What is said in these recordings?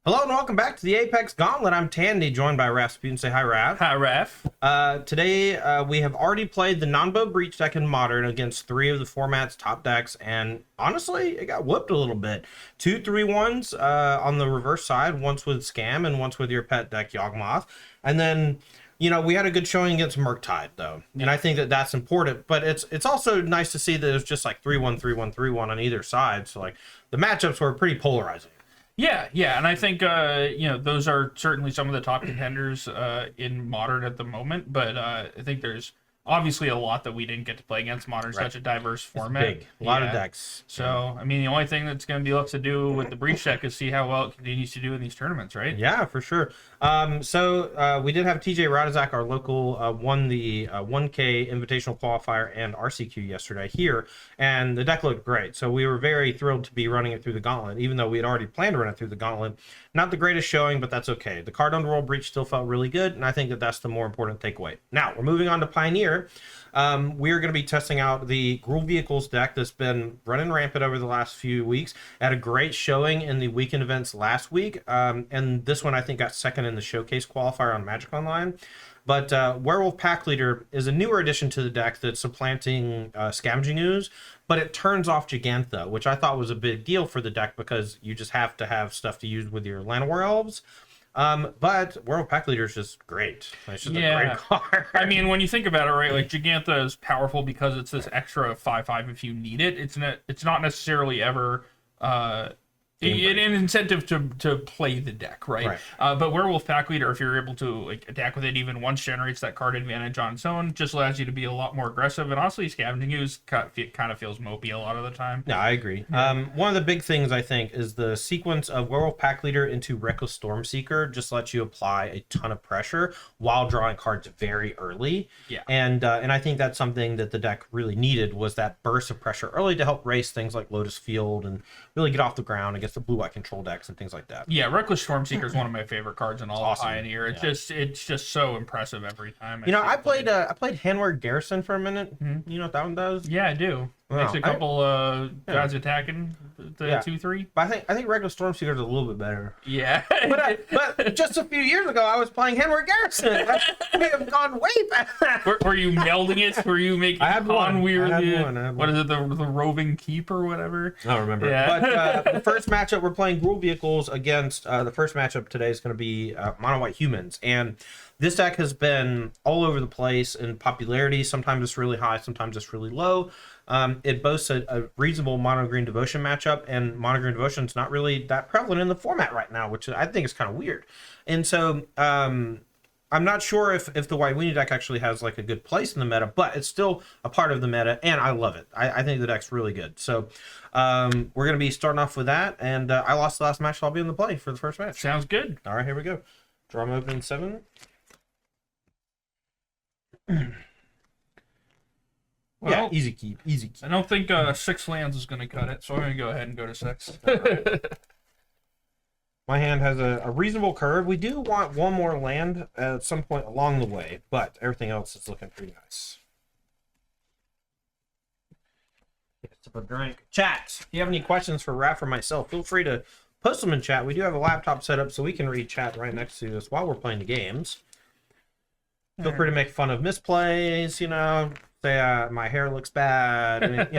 Hello and welcome back to the Apex Gauntlet. I'm Tandy, joined by Rasputin. Say hi, Raph. Hi, Raf. Today, we have already played the non-bow breach deck in Modern against three of the format's top decks, and honestly, it got whooped a little bit. 2-3-1s on the reverse side, once with Scam and once with your pet deck, Yawgmoth. And then, we had a good showing against Murktide, though, and I think that that's important. But it's also nice to see that it was just like 3-1, 3-1, 3-1 on either side. So, like, the matchups were pretty polarizing. Yeah, and I think those are certainly some of the top contenders in Modern at the moment. But I think there's obviously a lot that we didn't get to play against Modern, such a diverse format. Big, a lot of decks. So, I mean, the only thing that's going to be left to do with the Breach deck is see how well it continues to do in these tournaments, right? Yeah, for sure. So we did have TJ Radizak, our local, won the 1K Invitational Qualifier and RCQ yesterday here, and the deck looked great. So we were very thrilled to be running it through the Gauntlet, even though we had already planned to run it through the Gauntlet. Not the greatest showing, but that's okay. The card Underworld Breach still felt really good, and I think that that's the more important takeaway. Now, we're moving on to Pioneer. We're going to be testing out the Gruul Vehicles deck that's been running rampant over the last few weeks. Had a great showing in the weekend events last week, and this one I think got second in the Showcase qualifier on Magic Online. But Werewolf Pack Leader is a newer addition to the deck that's supplanting Scavenging Ooze, but it turns off Gigantha, which I thought was a big deal for the deck because you just have to have stuff to use with your Llanowar Elves. But Werewolf Pack Leader is just great. It's just a great card. I mean, when you think about it, right, like Gigantha is powerful because it's this extra 5/5 if you need it. It's not necessarily ever an incentive to play the deck, right? But Werewolf Pack Leader, if you're able to attack with it even once, generates that card advantage on its own, just allows you to be a lot more aggressive. And honestly, Scavenging Ooze kind of feels mopey a lot of the time. Yeah, I agree. One of the big things I think is the sequence of Werewolf Pack Leader into Reckless Stormseeker just lets you apply a ton of pressure while drawing cards very early. Yeah, and I think that's something that the deck really needed, was that burst of pressure early to help race things like Lotus Field and really get off the ground against the blue-white control decks and things like that. Yeah, Reckless Stormseeker is one of my favorite cards in all of Pioneer. It's just so impressive every time. I played Handward Garrison for a minute. Mm-hmm. You know what that one does? Yeah, I do. Makes a couple guys attacking the 2/3. But I think Reckless Stormseeker is a little bit better. Yeah. but just a few years ago, I was playing Handward Garrison. I may have gone way back. Were you melding it? Were you making I had one. What is it, the Roving Keep or whatever? I don't remember. Yeah. But the first matchup, we're playing Gruul Vehicles against, the first matchup today is going to be Mono White Humans. And this deck has been all over the place in popularity. Sometimes it's really high, sometimes it's really low. It boasts a reasonable Mono Green Devotion matchup, and Mono Green Devotion is not really that prevalent in the format right now, which I think is kind of weird. And so I'm not sure if the White Weenie deck actually has like a good place in the meta, but it's still a part of the meta, and I love it. I think the deck's really good. So we're going to be starting off with that, and I lost the last match, so I'll be in the play for the first match. Sounds good. All right, here we go. Draw them opening 7. Well, yeah, easy keep. I don't think 6 lands is going to cut it, so I'm going to go ahead and go to 6. My hand has a reasonable curve. We do want one more land at some point along the way, but everything else is looking pretty nice. Sip a drink. Chat, if you have any questions for Raph or myself, feel free to post them in chat. We do have a laptop set up so we can read chat right next to us while we're playing the games. Feel free to make fun of misplays, say my hair looks bad,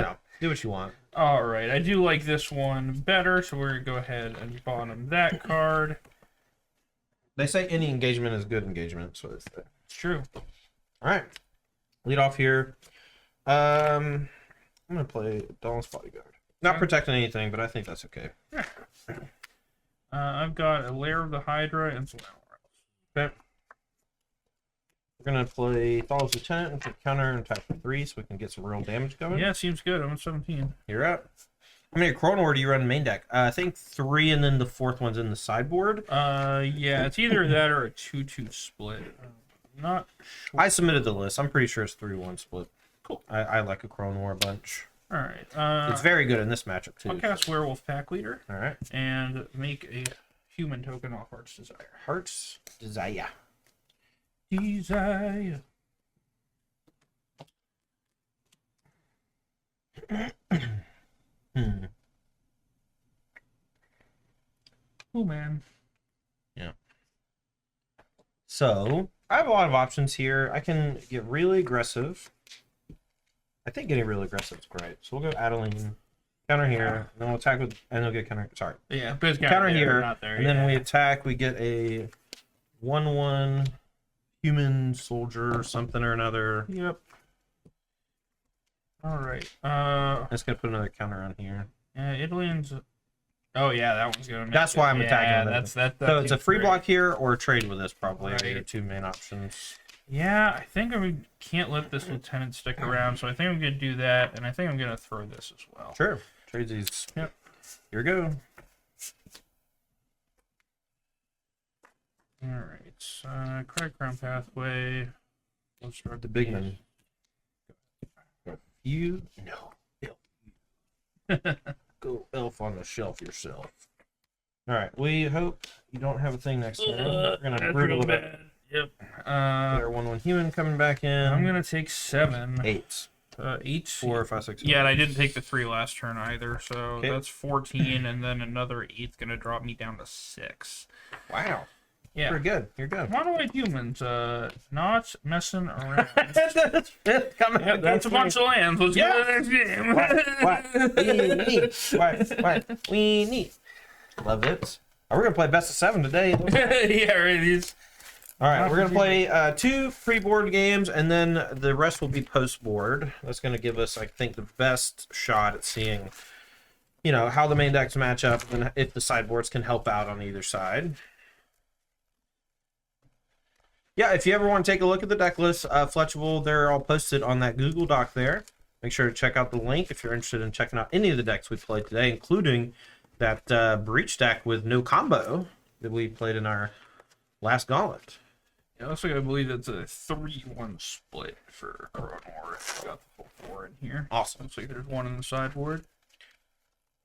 do what you want. All right, I do like this one better, so we're going to go ahead and bottom that card. They say any engagement is good engagement, so it's true. All right, lead off here. I'm going to play Dawn's Bodyguard. Not protecting anything, but I think that's okay. I've got a Lair of the Hydra and some Okay. We're going to play Thal's Lieutenant and put counter and attack for 3 so we can get some real damage going. Yeah, seems good. I'm at 17. You're up. How many Chronor do you run in main deck? I think 3, and then the 4th one's in the sideboard. Yeah, it's either that or a 2-2 split. Not sure. I submitted the list. I'm pretty sure it's 3-1 split. Cool. I like a Chronor a bunch. All right. It's very good in this matchup, too. I'll cast Werewolf Pack Leader. All right. And make a human token off Heart's Desire. Heart's Desire. Desire. Oh man. So I have a lot of options here. I can get really aggressive. I think getting really aggressive is great. So we'll go Adeline, counter here, and then we'll attack with, and they'll get counter. Sorry. Yeah, but it's Counter there, here, not there. and then we attack. We get a 1/1 human soldier, something or another. Yep. All right. I'm just gonna put another counter on here. Yeah, Italy's. Oh yeah, that one's gonna. That's why I'm attacking. Yeah, that. So it's a free great. block here or trade with this probably. Right. Are your two main options. Yeah, I think we can't let this lieutenant stick around, so I think I'm gonna do that, and I think I'm gonna throw this as well. Sure. Trade these. Yep. Here we go. All right. Credit crown pathway. Let's start the big man. You no. Go elf on the shelf yourself. All right. We hope you don't have a thing next time. We're gonna That's brutal real it. bad. Yep. They're 1/1 human coming back in. I'm gonna take 7. 8. 8. 4, 5, 6. Yeah, and I didn't take the 3 last turn either, so Okay. that's 14, and then another 8's gonna drop me down to 6. Wow. Yeah. You're good. You're good. Come on away, humans. Not messing around. Yeah, That's a bunch of lands. Let's Yeah. go to the next game. What? We need. Love it. We're gonna play best of 7 today. Yeah, right. All right, we're gonna play 2 pre-board games, and then the rest will be post-board. That's gonna give us, I think, the best shot at seeing, how the main decks match up, and if the sideboards can help out on either side. Yeah, if you ever want to take a look at the deck list, Fletchable, they're all posted on that Google Doc there. Make sure to check out the link if you're interested in checking out any of the decks we played today, including that Breach deck with no combo that we played in our last Gauntlet. Yeah, looks like I believe it's a 3-1 split for Coronor. I got the full 4 in here. Awesome. Looks like there's 1 in the sideboard.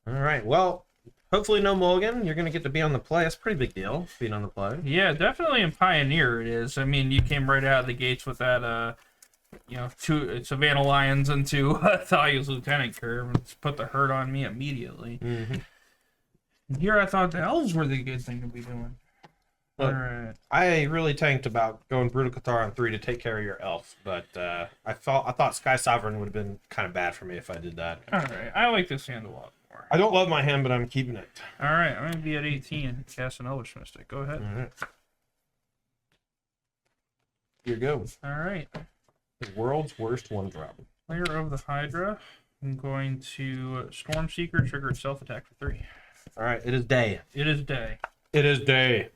All right, well, hopefully no mulligan. You're going to get to be on the play. That's a pretty big deal, being on the play. Yeah, definitely in Pioneer it is. I mean, you came right out of the gates with that, 2 Savannah Lions into Thalia's Lieutenant curve, and it's put the hurt on me immediately. Mm-hmm. And here I thought the elves were the good thing to be doing. Look, All right. I really tanked about going Brutal Cathar on 3 to take care of your elf, but I thought Sky Sovereign would have been kind of bad for me if I did that. All right. I like this hand a lot more. I don't love my hand, but I'm keeping it. All right. I'm going to be at 18 and cast an Elvish Mystic. Go ahead. All right. Here you go. All right. The world's worst 1-drop. Player of the Hydra. I'm going to Storm Seeker, trigger its self attack for 3. All right, it is day. It is day. It is day.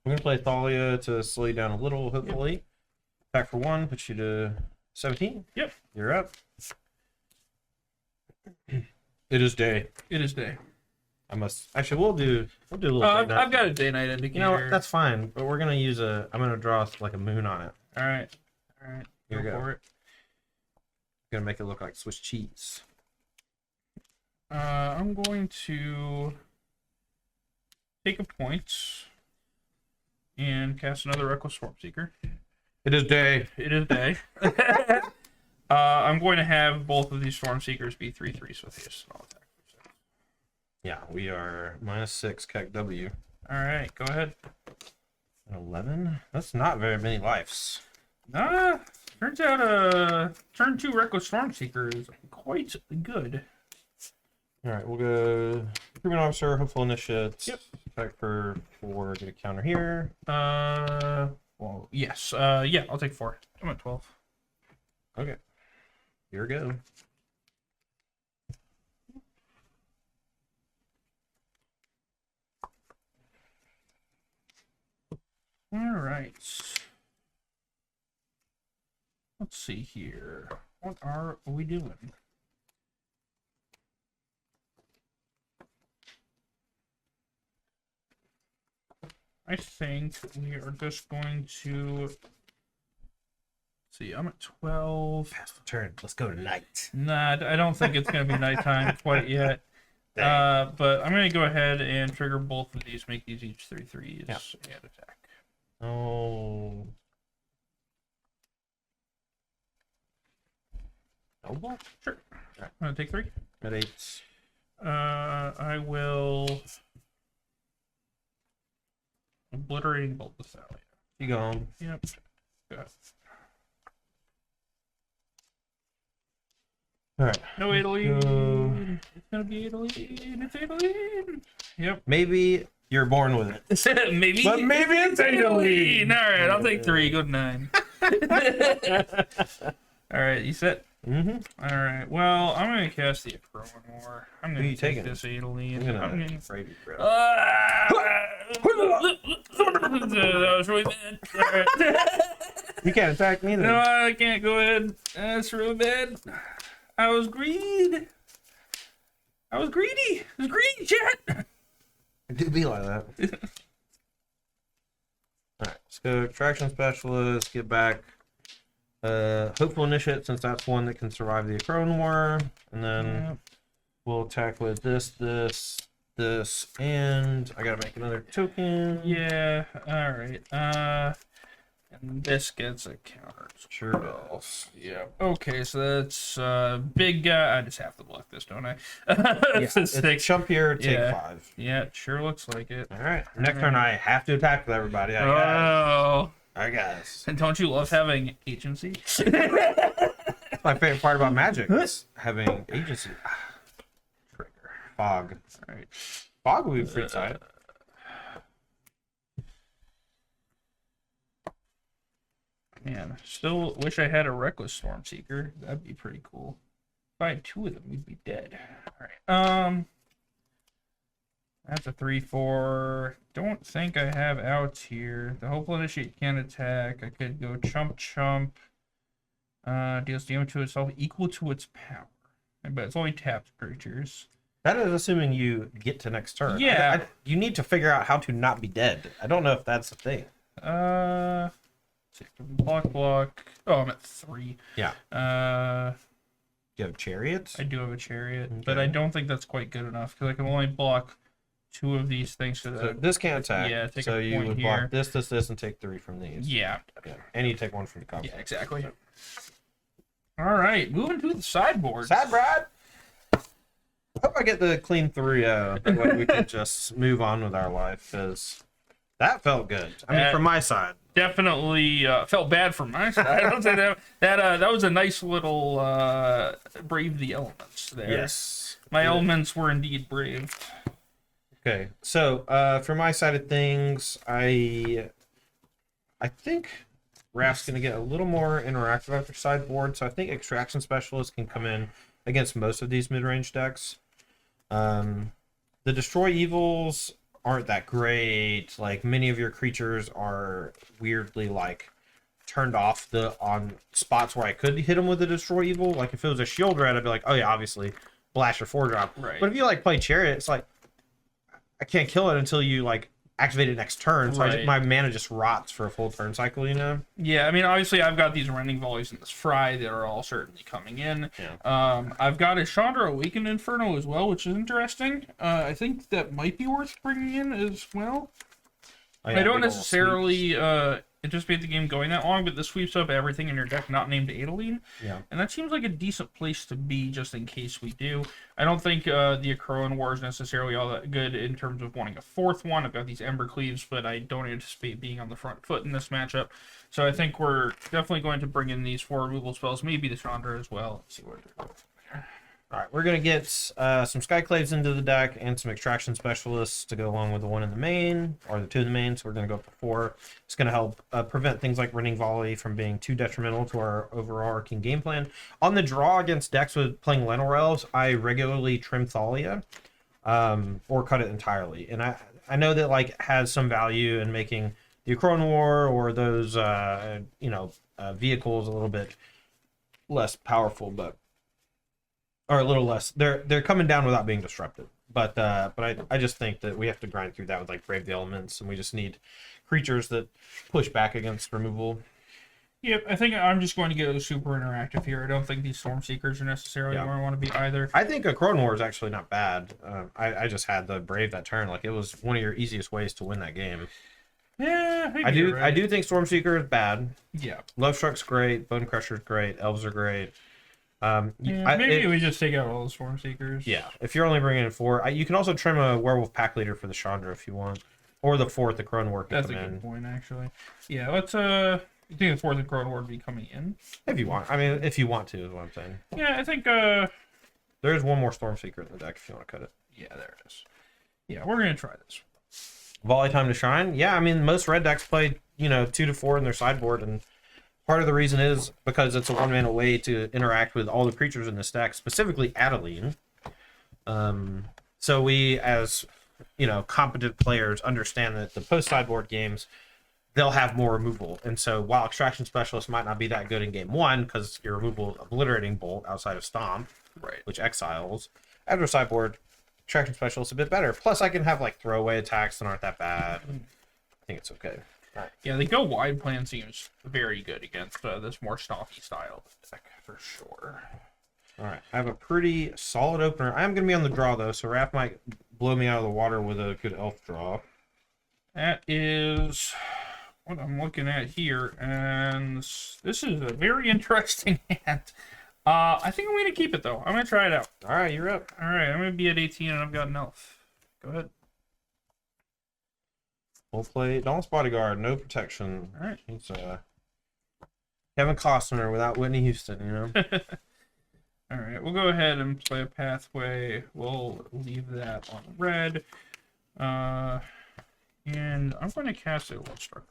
I'm going to play Thalia to slow you down a little, hopefully. Yep. Attack for 1, puts you to 17. Yep. You're up. It is day. It is day. I must. Actually, we'll do a little. I've got a day night indicator. You know what? That's fine. But we're gonna use I'm gonna draw like a moon on it. All right. All right. Here we go. For it. Gonna make it look like Swiss cheese. I'm going to take a point and cast another Reckless Storm Seeker. It is day. It is day. I'm going to have both of these Storm Seekers be 3/3s with haste and all attack. Yeah, we are -6 Keck W. All right, go ahead. 11. That's not very many lives. Turns out turn 2 Reckless Storm Seeker is quite good. All right, we'll go Recruitment Officer, Hopeful Initiate. Yep. Attack for 4, get a counter here. Well, yes. Yeah, I'll take 4. I'm at 12. Okay. Here we go. All right. Let's see here. What are we doing? I think we are just going to see. I'm at 12. Fast turn. Let's go tonight. Nah, I don't think it's going to be nighttime quite yet. But I'm going to go ahead and trigger both of these, make these each 3/3s, and attack. Oh. Noble? Sure. I'm going to take 3. At 8. I will Obliterating Bolt the Sally. You go home. Yep. Good. All right. No Adeline. It's gonna be Adeline. It's Adeline. Yep. Maybe you're born with it. maybe. But maybe it's Adeline. All right, I'll take 3. Go to 9. All right, you set? Mm-hmm. All right. Well, I'm gonna cast the Acroan War. I'm Who gonna you take taking? this Adeline. I'm gonna brave you, bro. That was really bad. All right. You can't attack me. No, Then. I can't go ahead. That's really bad. I was greedy. I was greedy. I was greedy, chat. It do be like that. All right, let's go Extraction Specialist. Get back Hopeful Initiate, since that's one that can survive the Acroan War, and then we'll attack with this, and I gotta make another token. Yeah. All right. And this gets a counter. Sure does. Yeah. Okay, so that's big guy. I just have to block this, don't I? Yeah, It's a it's 6. jump here, take Yeah. 5. Yeah, it sure looks like it. All right. Next turn, I have to attack with everybody. Oh. I guess. And don't you love having agency? That's my favorite part about Magic is having agency. Trigger. Fog. All right. Fog will be free side. Man, still wish I had a Reckless Stormseeker. That'd be pretty cool. If I had 2 of them, we'd be dead. All right. That's a 3/4. Don't think I have outs here. The Hopeful Initiate can attack. I could go chump. Deals damage to itself equal to its power. But it's only tapped creatures. That is assuming you get to next turn. Yeah. You need to figure out how to not be dead. I don't know if that's a thing. Block. Oh, I'm at 3. Yeah. You have chariots? I do have a chariot, Okay. but I don't think that's quite good enough because I can only block 2 of these things. So this can't attack. Yeah, take so a you point would here. block this, and take 3 from these. Yeah. Yeah. And you take 1 from the combo. Yeah, exactly. All right, moving to the sideboard. Sad Brad. Hope I get the clean 3-0. That way we can just move on with our life, because that felt good. I mean, from my side. Definitely felt bad for my side. I don't say that was a nice little brave the elements there. Yes. My elements were indeed brave. Okay, so for my side of things, I think Raph's going to get a little more interactive after sideboard, so I think Extraction Specialist can come in against most of these mid-range decks. The Destroy Evils aren't that great. Like, many of your creatures are weirdly, like, turned off on spots where I could hit them with the Destroy Evil. Like, if it was a Shield Red, I'd be like, oh yeah, obviously, blast your 4-drop. Right. But if you, like, play Chariot, it's like, I can't kill it until you, like, activate it next turn. So Right. my mana just rots for a full turn cycle, you know? Yeah, I mean, obviously, I've got these Rending Volleys and this Fry that are all certainly coming in. Yeah. I've got a Chandra Awakened Inferno as well, which is interesting. I think that might be worth bringing in as well. Oh, yeah, I don't big ol' necessarily sweeps. anticipate the game going that long, but this sweeps up everything in your deck not named Adeline. Yeah. And that seems like a decent place to be just in case we do. I don't think the Acroan War is necessarily all that good in terms of wanting a 4th one. I've got these Ember Cleaves, but I don't anticipate being on the front foot in this matchup. So I think we're definitely going to bring in these 4 removal spells, maybe the Chandra as well. Let's see where they're going. All right, we're going to get some Skyclaves into the deck and some Extraction Specialists to go along with the 1 in the main, or the 2 in the main, so we're going to go up to 4. It's going to help prevent things like Rending Volley from being too detrimental to our overarching game plan. On the draw against decks with playing Llanowar Elves, I regularly trim Thalia, or cut it entirely. And I know that, like, has some value in making the Acroan War or those, vehicles a little bit less powerful, or a little less. They're coming down without being disrupted. But I just think that we have to grind through that with, like, Brave the Elements, and we just need creatures that push back against removal. Yep, I think I'm just going to go super interactive here. I don't think these Storm Seekers are necessarily where I want to be either. I think a Acroan War is actually not bad. I just had the Brave that turn. Like, it was one of your easiest ways to win that game. Yeah, I do think Stormseeker is bad. Yeah. Love Struck's great. Bone Crusher's great. Elves are great. Maybe we just take out all the Storm Seekers. Yeah, if you're only bringing in 4, you can also trim a Werewolf Pack Leader for the Chandra if you want, or the 4th, the Crone War could That's a come good in. point, actually. Yeah, let's you think the 4th and Crone War would be coming in? If you want. I mean, if you want to, is what I'm saying. Yeah, I think There is one more Stormseeker in the deck if you want to cut it. yeah, there it is. Yeah, we're gonna try this. Volley Time to Shine. Yeah, I mean, most red decks play, 2 to 4 in their sideboard, and part of the reason is because it's a 1-mana way to interact with all the creatures in this deck, specifically Adeline. So we, as competent players, understand that the post sideboard games, they'll have more removal, and so while Extraction Specialist might not be that good in game 1 because your removal Obliterating Bolt outside of Stomp, Right. which exiles, after sideboard, Extraction Specialist is a bit better. Plus, I can have like throwaway attacks that aren't that bad. I think it's okay. Yeah, the go wide plan seems very good against this more stocky style deck for sure. All right, I have a pretty solid opener. I'm going to be on the draw, though, so Raph might blow me out of the water with a good elf draw. That is what I'm looking at here, and this is a very interesting hand. I think I'm going to keep it, though. I'm going to try it out. All right, you're up. All right, I'm going to be at 18, and I've got an elf. Go ahead. We'll play Dauntless Bodyguard, no protection. All right. It's Kevin Costner without Whitney Houston, All right, we'll go ahead and play a pathway. We'll leave that on red. And I'm going to cast a Love Struck.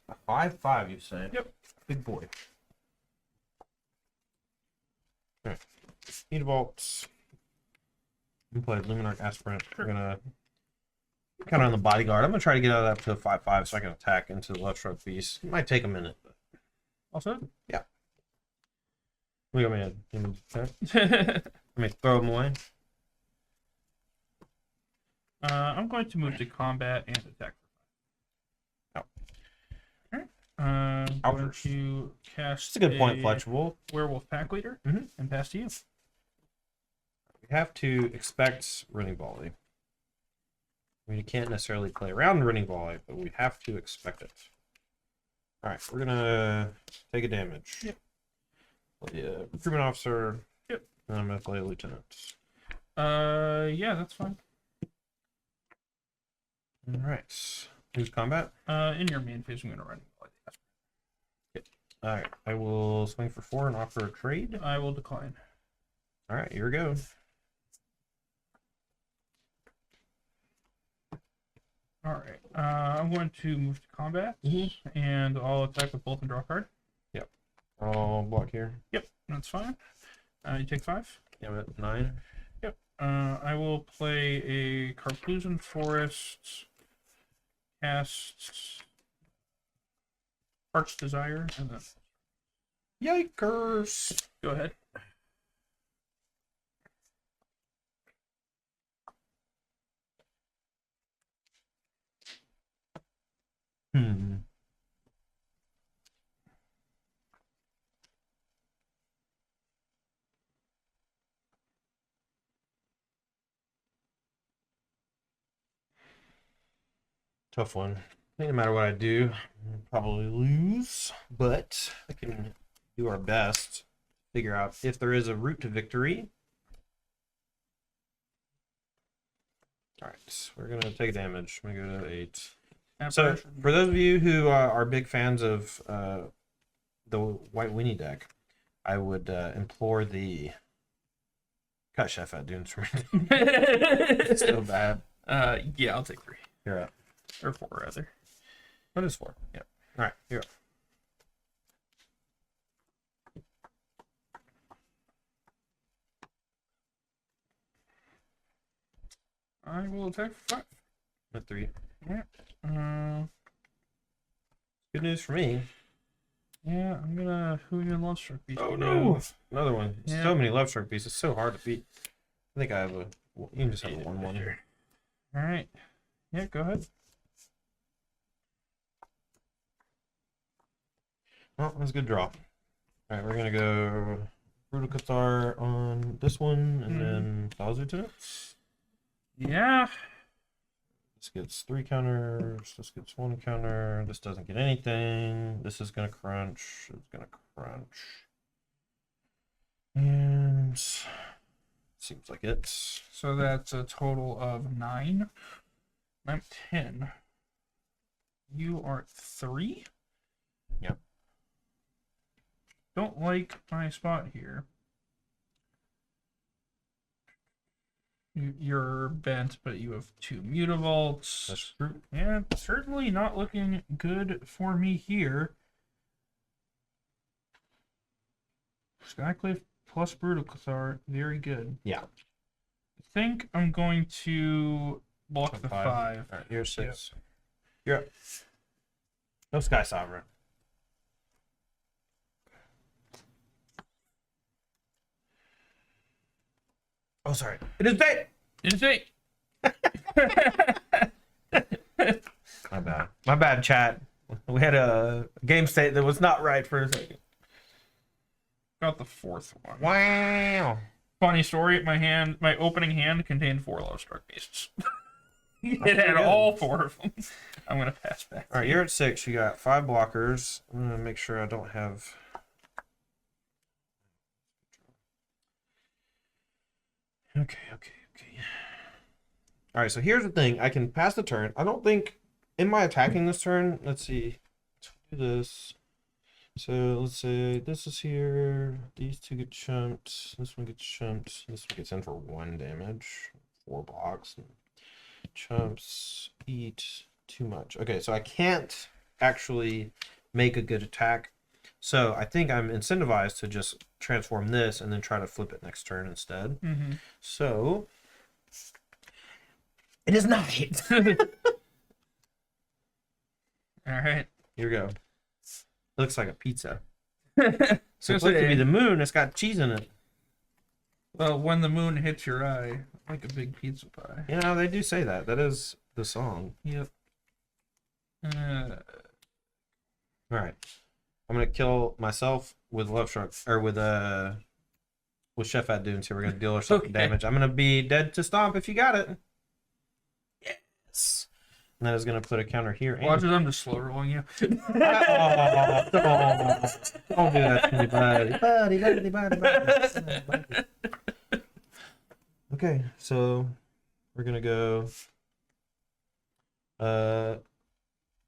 A 5/5, you say? Yep. Big boy. All right. Need vaults. We played Luminarch Aspirant. We're gonna kind of on the Bodyguard. I'm gonna try to get out of that to a 5/5 so I can attack into the Love Struck Beast. It might take a minute, but Also? yeah. We got me let me throw them away. I'm going to move to combat and attack. Out. Alright. I'm going Outburst. to cast It's a good point, Fletchable. Werewolf Pack Leader and pass to you. We have to expect Running Volley. I mean, you can't necessarily play around Running Volley, but we have to expect it. Alright, we're gonna take a damage. Yep. Play a Recruitment Officer. Yep. And I'm gonna play a Lieutenant. Yeah, that's fine. Alright. Who's combat? In your main phase, I'm going to run. Alright, I will swing for 4 and offer a trade. I will decline. Alright, here we go. Alright, I'm going to move to combat, and I'll attack with bolt and draw a card. Yep. I'll block here. Yep, that's fine. You take 5. Yeah, I'm at 9. Yep. I will play a Carclusion Forest, cast Arch Desire, and then Yikers! go ahead. Tough one. I think no matter what I do, I'll probably lose, but I can do our best to figure out if there is a route to victory. Alright, we're going to take damage. I'm going to go to 8. So, for those of you who are big fans of the White Winnie deck, I would implore the cut Chef at Dunes for me. It's so bad. Yeah, I'll take 3. You're up. Or 4, rather. What is 4? Yep. Alright, you're up. I will attack for 5. At 3. Yeah. Good news for me. Yeah, I'm gonna Hooyan Love Struck Beast. Oh no! Another one. Yeah. So many Love Struck pieces. So hard to beat. I think I have a. You can just have a 1/1 here. Alright. Yeah, go ahead. Well, that's a good draw. Alright, we're gonna go Brutal Cathar on this one, and then Thousand Lieutenants. Yeah. This gets 3 counters. This gets 1 counter. This doesn't get anything. This is gonna crunch. It's gonna crunch. And seems like it. So that's a total of 9. I'm 10. You are 3? Yep. Don't like my spot here. You're bent, but you have 2 mutavolts. That's true. Yeah, certainly not looking good for me here. Skyclave plus Brutal Cathar, very good. Yeah. I think I'm going to block the 5. All right, you're 6. Yep. You're up. No Sky Sovereign. Oh, sorry. It is bait. It is 8. My bad. My bad, chat. We had a game state that was not right for a second. Got the 4th one. Wow. Funny story. My opening hand contained 4 Lovestruck beasts. It had good. all 4 of them. I'm gonna pass back. All right, you're at 6. You got 5 blockers. I'm gonna make sure I don't have. Okay. All right, so here's the thing. I can pass the turn. I don't think in my attacking this turn. Let's see. Let's do this. So let's say this is here. These 2 get chumped. This one gets chumped. This one gets in for 1 damage. 4 blocks. Chumps eat too much. Okay, so I can't actually make a good attack. So I think I'm incentivized to just transform this and then try to flip it next turn instead. Mm-hmm. So it is night. All right. Here we go. It looks like a pizza. So it's supposed to be the moon. It's got cheese in it. Well, when the moon hits your eye, like a big pizza pie. You know, they do say that. That is the song. Yep. All right. I'm gonna kill myself with Love Struck or with Chef at Dunes here. We're gonna deal ourselves damage. I'm gonna be dead to stomp if you got it. Yes. And that is gonna put a counter here. Watch as I'm just slow rolling you. Don't do that to me, buddy. Okay, so we're gonna go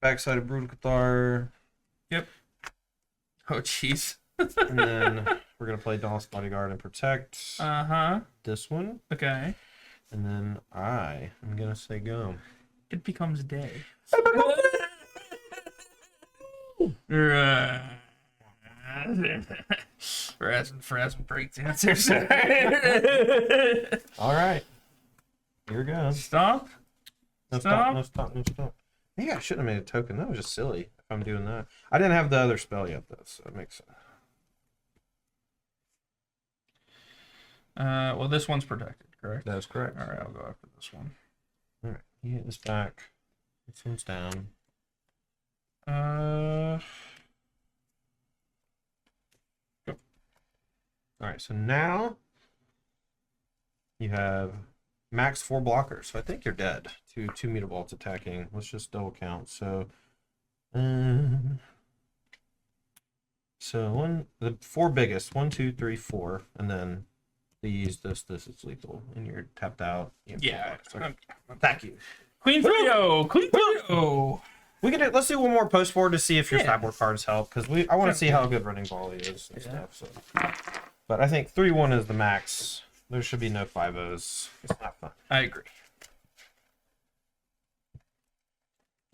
backside of Brutal Cathar. Yep. Oh jeez. And then we're gonna play Dauntless Bodyguard and protect this one. Okay. And then I am gonna say go. It becomes day. Frazzin breakdancers. All right. Here we go. Stop. No stop. Maybe I shouldn't have made a token. That was just silly if I'm doing that. I didn't have the other spell yet, though, so it makes sense. Well, this one's protected, correct? That is correct. All right, I'll go after this one. All right, you hit this back. This one's down. Go. All right, so now you have max 4 blockers. So I think you're dead to 2 mutabolts attacking. Let's just double count. So, the 4 biggest 1, 2, 3, 4, and then these. This is lethal, and you're tapped out. Yeah. Attack you. Queen 3-0. Queen 3-0. We can let's do one more post forward to see if your sideboard cards help because I want to see how good running volley is and stuff. So, but I think 3-1 is the max. There should be no 5-0s. It's not fun. I agree.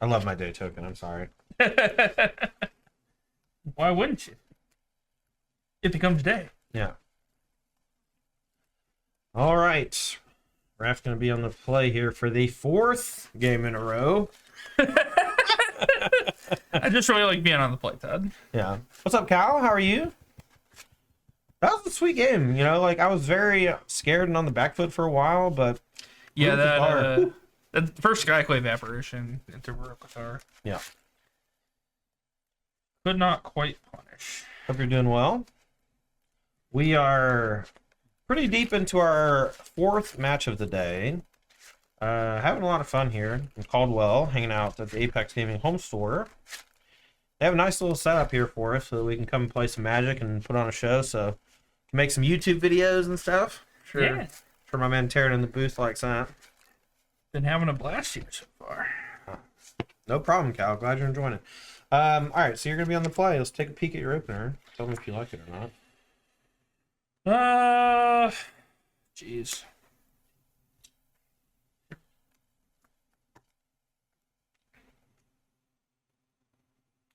I love my day token. I'm sorry. Why wouldn't you? It becomes day. Yeah. All right. Raph's going to be on the play here for the 4th game in a row. I just really like being on the play, Todd. Yeah. What's up, Cal? How are you? That was a sweet game. You know, like I was very scared and on the back foot for a while, but yeah, that first Skyclave apparition into Brutal Cathar. Yeah. Could not quite punish. Hope you're doing well. We are pretty deep into our 4th match of the day. Having a lot of fun here in Caldwell, hanging out at the Apex Gaming home store. They have a nice little setup here for us so that we can come and play some Magic and put on a show. So make some YouTube videos and stuff. Yeah. Sure my man Taryn in the booth likes that. Been having a blast here so far. No problem, Cal. Glad you're enjoying it. All right, so you're gonna be on the play. Let's take a peek at your opener. Tell me if you like it or not. Jeez.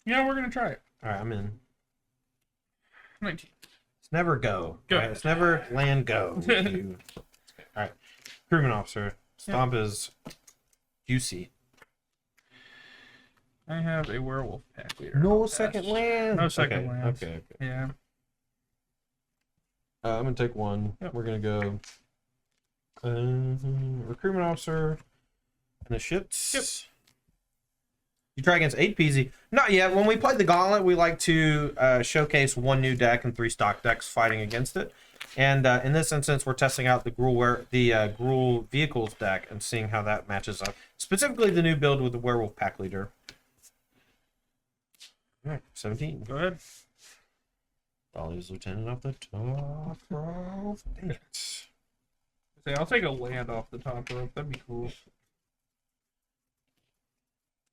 Yeah, we're gonna try it. All right, I'm in. 19. It's never go. Go. Right? It's never land go. All right, crewman officer. Stomp is juicy. I have a werewolf pack leader. No I'll second pass. land. No second okay. lands. Okay. Yeah. I'm gonna take one. Yep. We're gonna go recruitment officer and the shits. Yep. You try against 8 peasy. Not yet. When we play the Gauntlet, we like to showcase 1 new deck and 3 stock decks fighting against it. And in this instance, we're testing out the Gruul vehicles deck and seeing how that matches up. Specifically, the new build with the werewolf pack leader. All right, 17. Go ahead. Dolly's lieutenant off the top rope. Dang it. Say, I'll take a land off the top rope. That'd be cool.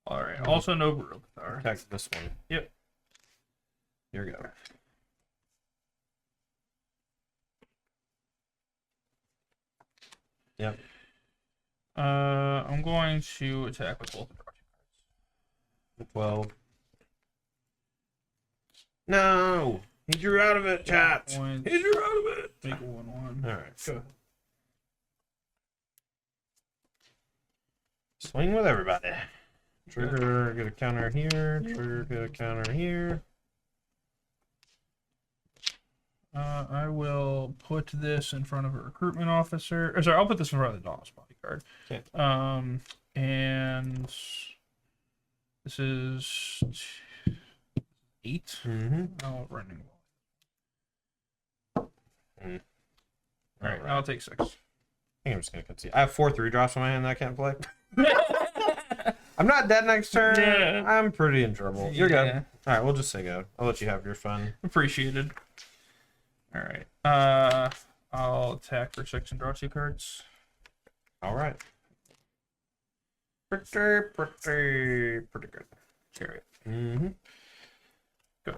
All right. Also, no Gruul. Attack this one. Yep. Here we go. Yep. I'm going to attack with both. 12. No! He drew out of it, chat! He Points. drew out of it! Make 1/1. Alright. Go ahead. Swing with everybody. Trigger, get a counter here. Trigger, get a counter here. I will put this in front of a recruitment officer. Or sorry, I'll put this in front of the Dauntless bodyguard. Okay. And this is 8. Mm-hmm. Oh, running. Mm. All right, I'll take 6. I think I'm just gonna concede. I have 4 3-drops in my hand that I can't play. I'm not dead next turn. Yeah. I'm pretty in trouble. You're good. Yeah. All right, we'll just say go. I'll let you have your fun. Appreciated. All right. I'll attack for 6 and draw 2 cards. All right. Pretty good. Chariot. Mm-hmm. Go.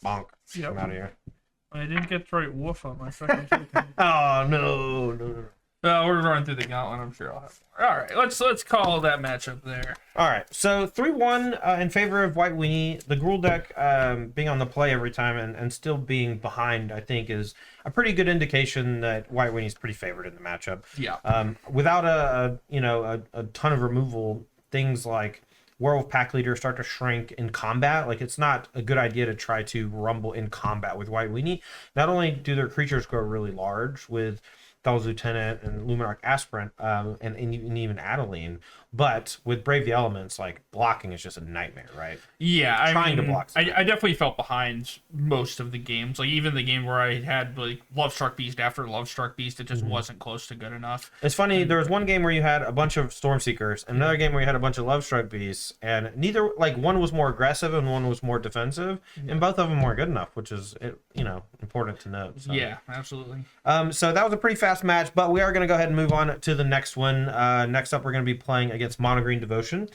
Bonk. Yep. I'm out of here. I didn't get the right wolf on my second token. Oh no. We're running through the gauntlet. I'm sure I'll have more. All right, let's call that matchup there. All right, so 3-1 in favor of White Weenie. The Gruul deck being on the play every time and still being behind, I think, is a pretty good indication that White Weenie is pretty favored in the matchup. Yeah. Without a ton of removal, things like Werewolf Pack Leader start to shrink in combat. Like, it's not a good idea to try to rumble in combat with White Weenie. Not only do their creatures grow really large with Thall's Lieutenant and Luminarch Aspirant, and even Adeline, but with Brave the Elements, like, blocking is just a nightmare, right? Yeah, Trying to block I definitely felt behind most of the games. Like, even the game where I had like Lovestruck Beast after Lovestruck Beast, it just wasn't close to good enough. It's funny, there was one game where you had a bunch of Stormseekers, and another game where you had a bunch of Lovestruck Beasts, and neither, like, one was more aggressive and one was more defensive, and both of them weren't good enough, which is, important to note. So. Yeah, absolutely. So that was a pretty fast match, but we are going to go ahead and move on to the next one. Next up, we're going to be playing against Mono Green Devotion,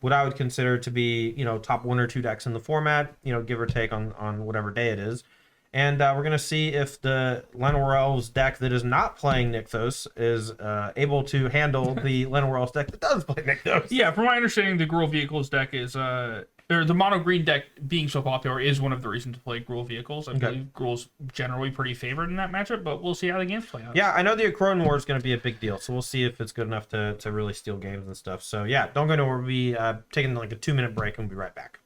what I would consider to be, top 1 or 2 decks in the format, give or take on whatever day it is. And we're going to see if the Llanowar deck that is not playing Nykthos is able to handle the Llanowar deck that does play Nykthos. Yeah, from my understanding, the Gruul Vehicles deck is or the mono green deck being so popular is one of the reasons to play Gruul Vehicles. I believe Gruul's generally pretty favored in that matchup, but we'll see how the games play out. Yeah, I know the Akron War is going to be a big deal, so we'll see if it's good enough to really steal games and stuff. So yeah, don't go nowhere. We'll be taking like a 2-minute break and we'll be right back.